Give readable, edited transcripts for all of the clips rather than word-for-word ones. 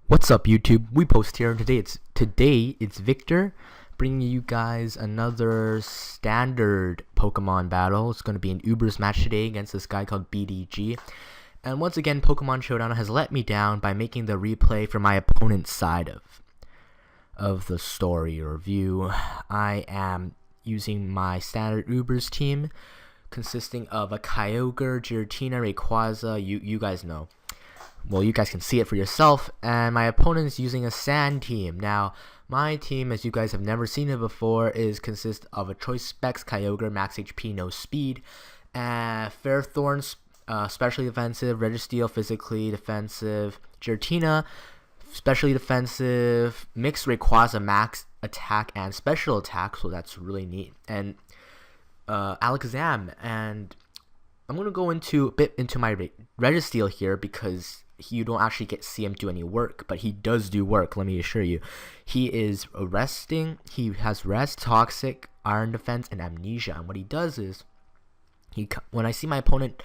What's up, YouTube? WePostE here, and today it's Victor bringing you guys another standard Pokemon battle. It's going to be an Ubers match today against this guy called BDG. And once again, Pokemon Showdown has let me down by making the replay for my opponent's side of the story or view. I am using my standard Ubers team consisting of a Kyogre, Giratina, Rayquaza. You guys know. Well, you guys can see it for yourself, and my opponent is using a sand team. Now, my team, as you guys have never seen it before, consists of a Choice Specs, Kyogre, Max HP, no speed, Fairthorn, specially defensive, Registeel, physically defensive, Giratina, specially defensive, Mixed Rayquaza, max attack and special attack, so that's really neat, and Alakazam, and I'm going to go a bit into my Registeel here because you don't actually see him do any work, but he does do work, let me assure you. He is resting, he has rest, toxic, iron defense, and amnesia, and what he does is, when I see my opponent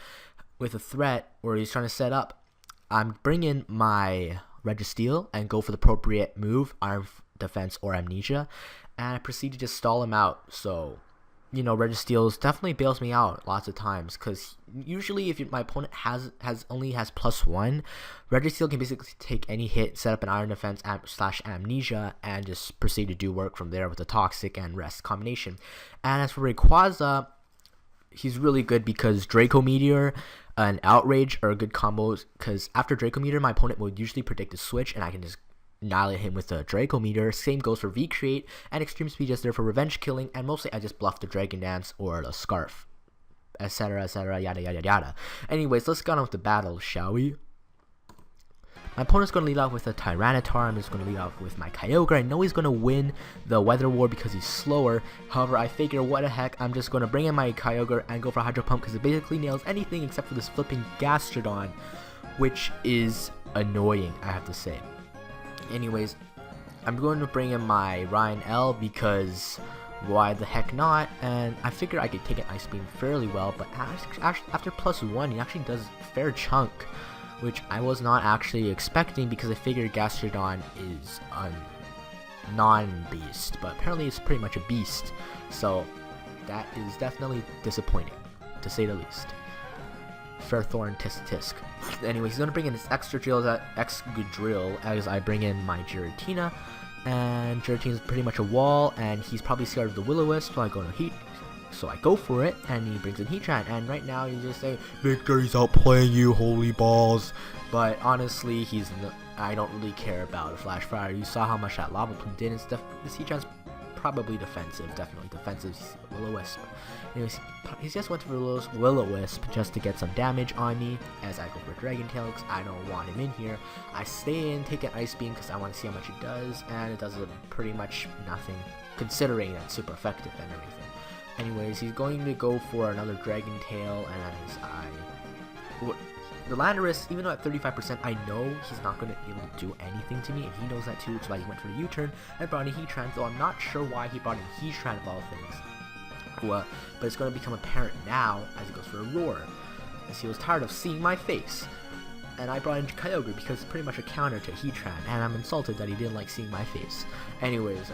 with a threat, or he's trying to set up, I'm bringing my Registeel and go for the appropriate move, iron defense or amnesia, and I proceed to just stall him out. So you know, Registeel definitely bails me out lots of times, because usually if my opponent only has +1, Registeel can basically take any hit, set up an iron defense / amnesia, and just proceed to do work from there with the toxic and rest combination. And as for Rayquaza, he's really good because Draco Meteor and Outrage are good combos, because after Draco Meteor, my opponent will usually predict a switch, and I can just annihilate him with a Draco Meteor. Same goes for V-Create, and Extreme Speed just there for revenge killing, and mostly I just bluff the Dragon Dance or the Scarf, etc, yada yada yada. Anyways, let's get on with the battle, shall we? My opponent's going to lead off with a Tyranitar. I'm just going to lead off with my Kyogre. I know he's going to win the Weather War because he's slower. However, I figure, what the heck, I'm just going to bring in my Kyogre and go for Hydro Pump because it basically nails anything except for this flipping Gastrodon, which is annoying, I have to say. Anyways, I'm going to bring in my Ryan L because why the heck not, and I figure I could take an Ice Beam fairly well, but after +1 he actually does a fair chunk, which I was not actually expecting because I figured Gastrodon is a non-beast, but apparently it's pretty much a beast, so that is definitely disappointing, to say the least. Fairthorn, Tisk. Anyway, he's going to bring in his Excadrill as I bring in my Giratina, and Giratina's pretty much a wall, and he's probably scared of the Will-O-Wisp, so I go for it, and he brings in Heatran, and right now he's just saying, Victor, he's outplaying you, holy balls, but honestly, I don't really care about a Flash Fire. You saw how much that Lava Plume did, and this Heatran's probably defensive, definitely defensive. Will-O-Wisp. Anyways, he just went for Will-O-Wisp just to get some damage on me as I go for Dragon Tail because I don't want him in here. I stay in, take an Ice Beam because I want to see how much it does, and it does pretty much nothing considering that's super effective and everything. Anyways, he's going to go for another Dragon Tail, and the Landorus, even though at 35%, I know he's not going to be able to do anything to me, and he knows that too, which is why he went for the U-turn and brought in Heatran, though I'm not sure why he brought in Heatran of all things. But it's going to become apparent now as he goes for a Roar, as he was tired of seeing my face. And I brought in Kyogre because it's pretty much a counter to Heatran, and I'm insulted that he didn't like seeing my face. Anyways,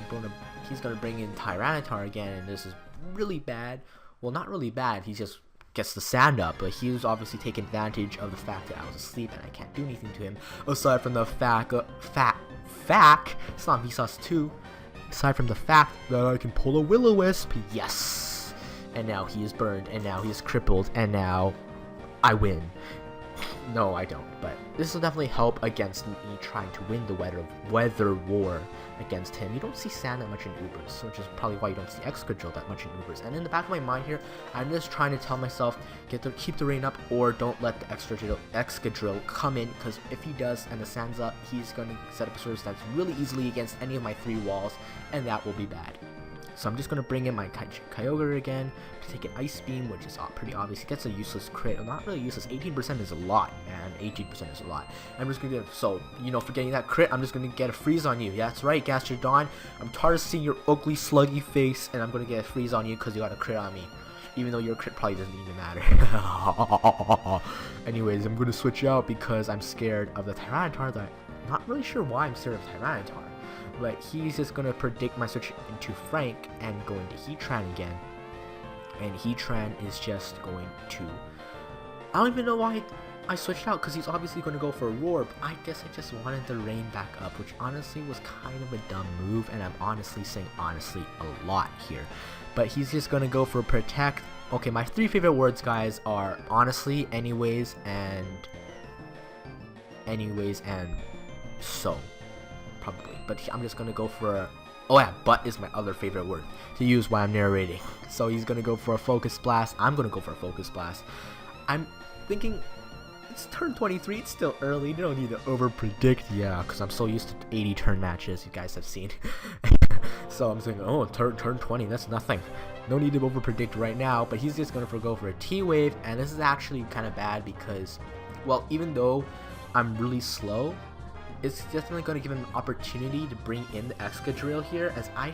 he's going to bring in Tyranitar again, and this is really bad. Well, not really bad, he just gets the sand up, but he was obviously taking advantage of the fact that I was asleep and I can't do anything to him, aside from the fact, it's not Vsauce 2, aside from the fact that I can pull a Will-O-Wisp, yes, and now he is burned, and now he is crippled, and now I win. No, I don't, but this will definitely help against me trying to win the weather war against him. You don't see sand that much in Ubers, which is probably why you don't see Excadrill that much in Ubers. And in the back of my mind here, I'm just trying to tell myself, keep the rain up, or don't let the Excadrill come in, because if he does and the sand's up, he's going to set up a Surf Stance really easily against any of my 3 walls, and that will be bad. So I'm just going to bring in my Kyogre again to take an Ice Beam, which is pretty obvious. He gets a useless crit. Well, not really useless. 18% is a lot, man. 18% is a lot. I'm just going to for getting that crit, I'm just going to get a freeze on you. Yeah, that's right, Gastrodon. I'm tired of seeing your ugly, sluggy face, and I'm going to get a freeze on you because you got a crit on me. Even though your crit probably doesn't even matter. Anyways, I'm going to switch out because I'm scared of the Tyranitar that Not really sure why I'm scared of Tyranitar, but he's just gonna predict my switch into Frank and go into Heatran again. And Heatran is just going to... I don't even know why I switched out, because he's obviously going to go for a Roar, but I guess I just wanted the Rain back up, which honestly was kind of a dumb move, and I'm honestly saying honestly a lot here. But he's just going to go for Protect. Okay, my 3 favorite words, guys, are honestly, anyways, and so. Probably. But I'm just going to go for a... Oh yeah, but is my other favorite word to use while I'm narrating. So he's going to go for a Focus Blast. I'm going to go for a Focus Blast. I'm thinking it's turn 23. It's still early. You don't need to over predict. Yeah, because I'm so used to 80 turn matches you guys have seen. So I'm saying, oh, turn 20. That's nothing. No need to over predict right now. But he's just going to go for a T-Wave. And this is actually kind of bad because, well, even though I'm really slow, it's definitely going to give him an opportunity to bring in the Excadrill here, as I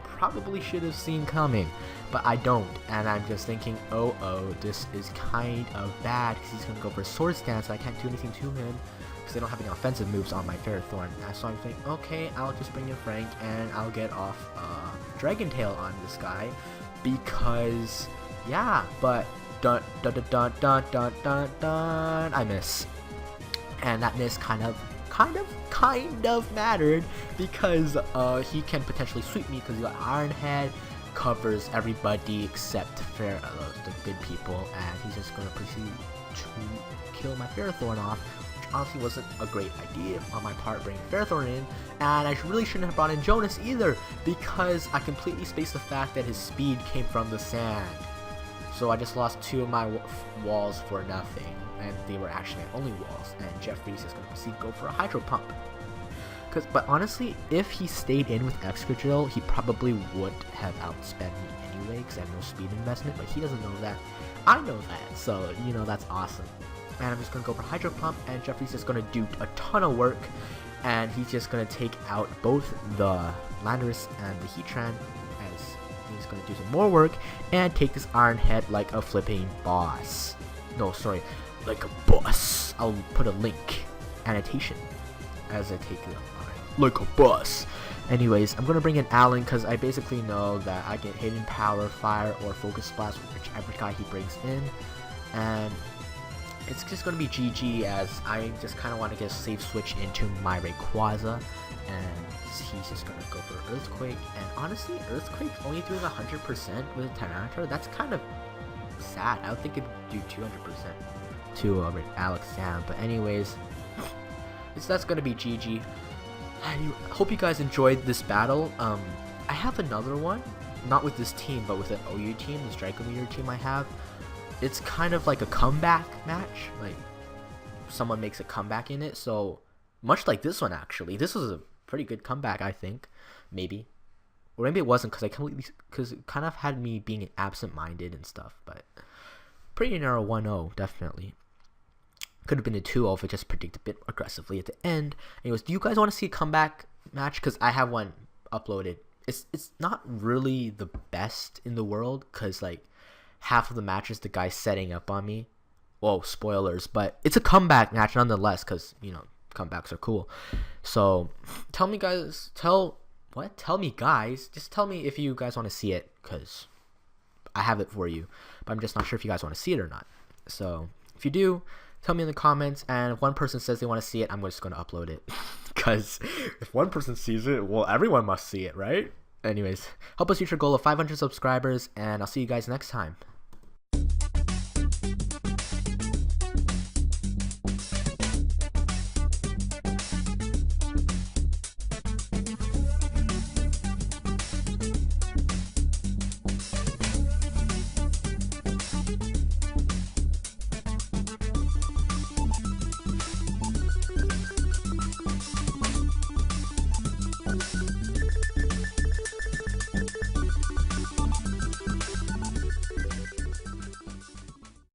probably should have seen coming, but I don't, and I'm just thinking, oh, this is kind of bad, because he's going to go for a Swords Dance, and I can't do anything to him, because they don't have any offensive moves on my Ferrothorn. So I'm thinking, okay, I'll just bring in Frank, and I'll get off Dragon Tail on this guy, because, yeah, but dun dun dun dun dun dun dun, I miss, and that miss kind of mattered, because he can potentially sweep me, because he got Iron Head, covers everybody except the good people, and he's just going to proceed to kill my Ferrothorn off, which honestly wasn't a great idea on my part, bringing Ferrothorn in, and I really shouldn't have brought in Jonas either, because I completely spaced the fact that his speed came from the sand. So I just lost 2 of my walls for nothing, and they were actually my only walls, and Jeffrey's just going to proceed to go for a Hydro Pump. But honestly, if he stayed in with Excadrill, he probably would have outspent me anyway, because I have no speed investment, but he doesn't know that. I know that, so, you know, that's awesome. And I'm just going to go for Hydro Pump, and Jeffrey's just going to do a ton of work, and he's just going to take out both the Landorus and the Heatran, as he's going to do some more work, and take this Iron Head like a flipping boss. No, sorry, like a boss. I'll put a link, annotation, as I take it like a boss. Anyways, I'm gonna bring in Alan, because I basically know that I get Hidden Power, Fire, or Focus Blast with whichever guy he brings in, and it's just gonna be GG, as I just kind of want to get a safe switch into my Rayquaza, and he's just gonna go for Earthquake. And honestly, Earthquake only doing 100% with a Tyranitar, that's kind of sad. I don't think it'd do 200% to Alex Sam. But anyways, that's gonna be GG. I hope you guys enjoyed this battle. I have another one, not with this team, but with an OU team, this Draco Meteor team I have. It's kind of like a comeback match, like someone makes a comeback in it. So much like this one, actually, this was a pretty good comeback, I think. Maybe, or maybe it wasn't, because it kind of had me being absent-minded and stuff. But pretty narrow 1-0, definitely. Could have been a 2-0 if it just predicted a bit aggressively at the end. Anyways, do you guys want to see a comeback match? Because I have one uploaded. It's not really the best in the world, because like half of the matches the guy's setting up on me. Whoa, spoilers, but it's a comeback match nonetheless, because, you know, comebacks are cool. So tell me guys, just tell me if you guys want to see it, because I have it for you, but I'm just not sure if you guys want to see it or not. So if you do, tell me in the comments, and if one person says they want to see it, I'm just going to upload it. Because if one person sees it, well, everyone must see it, right? Anyways, help us reach our goal of 500 subscribers, and I'll see you guys next time.